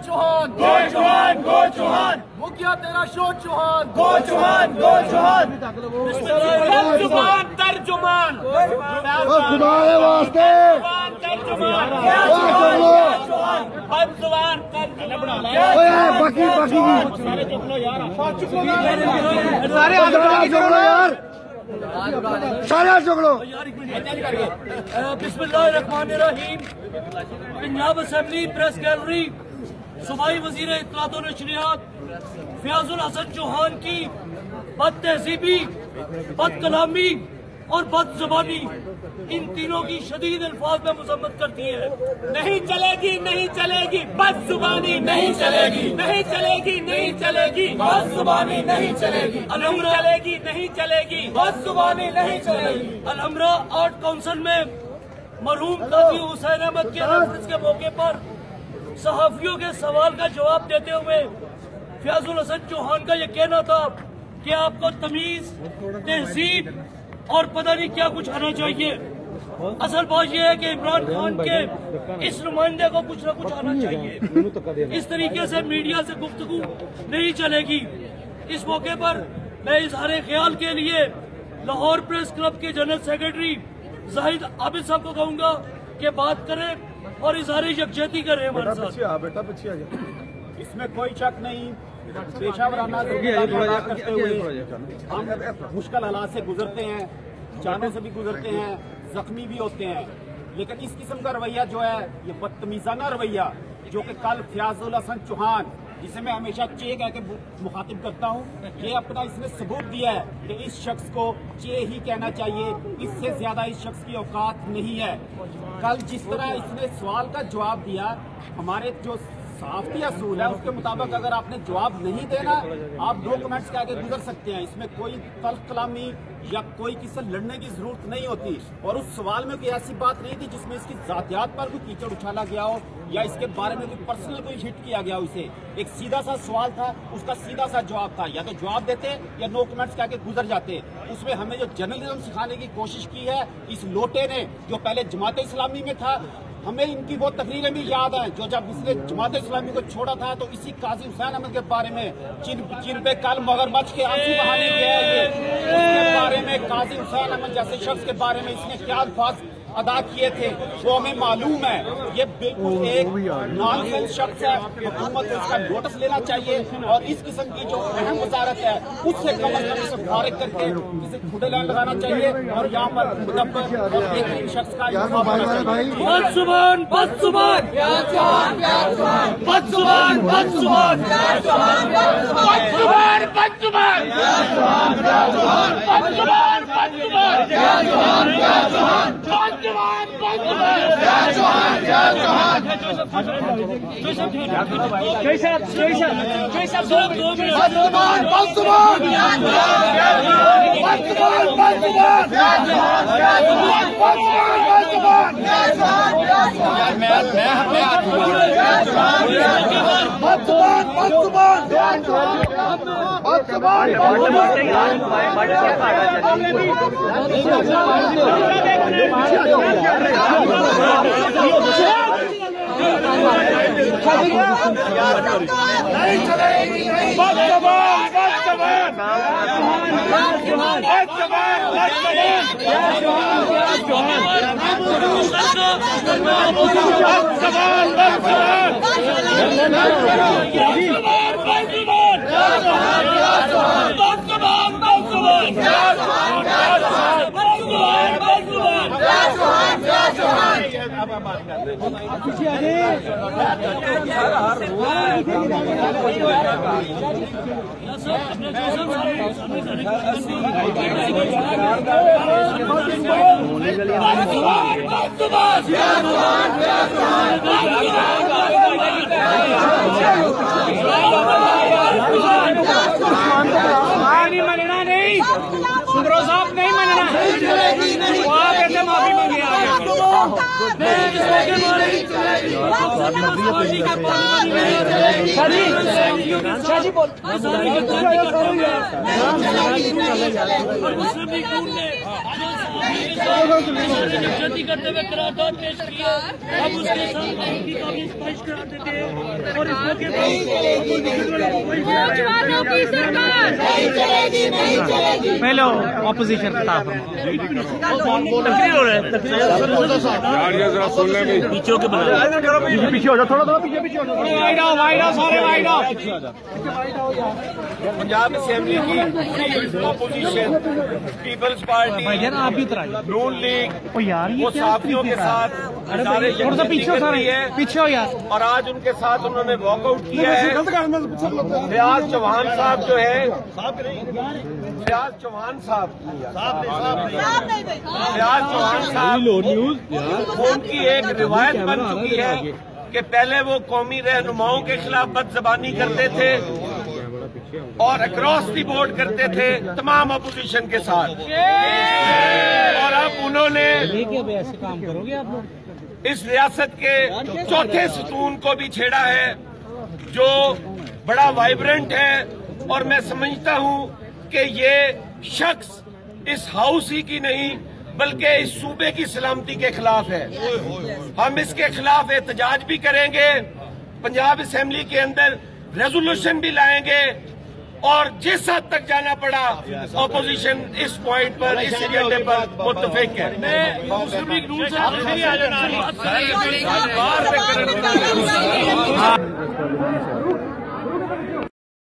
चौहान, गो चौहान, गो चौहान, मुखिया तेरा शो चौहान, गो चौहान, गो चौहान, तर्जुमान तर्जुमान तुम्हारे वास्ते तर्जुमान बाकी सारे चुकलो। बिस्मिल्लाहिर्रहमानिर्रहीम। पंजाब असेंबली प्रेस गैलरी सूबाई वजीर इत्तलात और नशरियात फयाजुल हसन चौहान की बद तहजीबी, बद कलामी और बद ज़बानी, इन तीनों की शदीद अल्फाज में मजम्मत करती है। नहीं चलेगी, नहीं चलेगी, बद जुबानी नहीं चलेगी, नहीं चलेगी, नहीं चलेगी, बद जुबानी नहीं चलेगी, नहीं चलेगी, नहीं चलेगी, बद जुबानी नहीं चलेगी। अलहमरा आर्ट काउंसिल में मरहूम काजी हुसैन अहमद के रेफरेंस के मौके पर सहाफियों के सवाल का जवाब देते हुए फयाजुल हसन चौहान का यह कहना था कि आपको तमीज, तहजीब और पता नहीं क्या कुछ आना चाहिए। असल बात यह है कि इमरान खान के इस नुमाइंदे को कुछ न कुछ आना चाहिए। इस तरीके से मीडिया से गुफ्तगू नहीं चलेगी। इस मौके पर मैं इजहार ख्याल के लिए लाहौर प्रेस क्लब के जनरल सेक्रेटरी जाहिद आबिद साहब को कहूँगा कि बात करें और इजहार यकजहती करें हमारे साथ। इसमें कोई शक नहीं, पेशावराना करते हुए हम मुश्किल हालात से गुजरते हैं, जानों से भी गुजरते हैं, जख्मी भी होते हैं, लेकिन इस किस्म का रवैया जो है ये बदतमीजाना रवैया जो कि कल फयाजुल हसन चौहान, जिसे मैं हमेशा चे कह के मुखातिब करता हूँ, ये अपना इसने सबूत दिया है कि इस शख्स को चे ही कहना चाहिए, इससे ज्यादा इस शख्स की औकात नहीं है। कल जिस तरह इसने सवाल का जवाब दिया, हमारे जो सहाफती असूल है उसके मुताबिक अगर आपने जवाब नहीं देना, आप 2 कमेंट्स के आगे गुजर सकते हैं। इसमें कोई तल्ख कलामी या कोई किसी से लड़ने की जरूरत नहीं होती। और उस सवाल में कोई ऐसी बात नहीं थी जिसमें इसकी जातियात पर कोई कीचड़ उछाला गया हो या इसके बारे में कोई पर्सनल कोई हिट किया गया हो। इसे एक सीधा सा सवाल था, उसका सीधा सा जवाब था, या तो जवाब देते या 2 कमेंट्स के आगे गुजर जाते। उसमें हमें जो जर्नलिज्म सिखाने की कोशिश की है इस लोटे ने, जो पहले जमात इस्लामी में था, हमें इनकी वो तकरीरें भी याद हैं जो जब इसने जमात इस्लामी को छोड़ा था तो इसी काजी हुसैन अहमद के बारे में जिन पे कल मगरमच्छ के आंसू बहाने गया है, उसके बारे में काजी हुसैन अहमद जैसे शख्स के बारे में इसने क्या अल्फाज अदा किए थे वो हमें मालूम है। ये बिल्कुल एक नॉनसेंस शख्स है, हुकूमत को इसका नोटिस लेना चाहिए और इस किस्म की जो अहम वजारत है उससे कम अज कम इसे फारिग करके इसे खुदे लाइन लगाना चाहिए और यहाँ पर मुदब्बर और बेहतरीन शख्स का इंतखाब होना चाहिए। बदजुबान, बदजुबान, बदजुबान, बदजुबान, बदजुबान, बदजुबान, नहीं मनना, आप ऐसे माफी मांगे जल्दी करते हुए करारदाद पेश किया, अब उसके साथ माफी का भी स्पष्ट करा देते हैं और इस मौके पर पहले ऑपोजिशन था पीछे के पीछे हो जाओ, थोड़ा थोड़ा पीछे हो जाओ। पंजाब असेंबली की अपोजिशन पीपल्स पार्टी आप भी उतर आइए नून लीग यार वो साथियों के साथ थोड़ा सा पीछे पीछे हो यार। और आज उनके साथ उन्होंने वॉकआउट किया है। फयाज चौहान साहब जो है, फयाज चौहान साहब उनकी एक रिवायत बन चुकी है कि पहले वो कौमी रहनुमाओं के खिलाफ बदजबानी करते थे और अक्रॉस दी बोर्ड करते थे तमाम अपोजिशन के साथ, और अब उन्होंने ऐसे काम करोगे आप लोग? इस रियासत के चौथे सतून को भी छेड़ा है जो बड़ा वाइब्रेंट है। और मैं समझता हूं कि ये शख्स इस हाउस ही की नहीं बल्कि इस सूबे की सलामती के खिलाफ है। हम इसके खिलाफ एहतजाज भी करेंगे, पंजाब असेंबली के अंदर रेजोल्यूशन भी लाएंगे और जिस हद तक जाना पड़ा ऑपोजिशन इस पॉइंट पर, इस एजेंडे पर मुत्तफिक है। मुस्लिम लीग नून से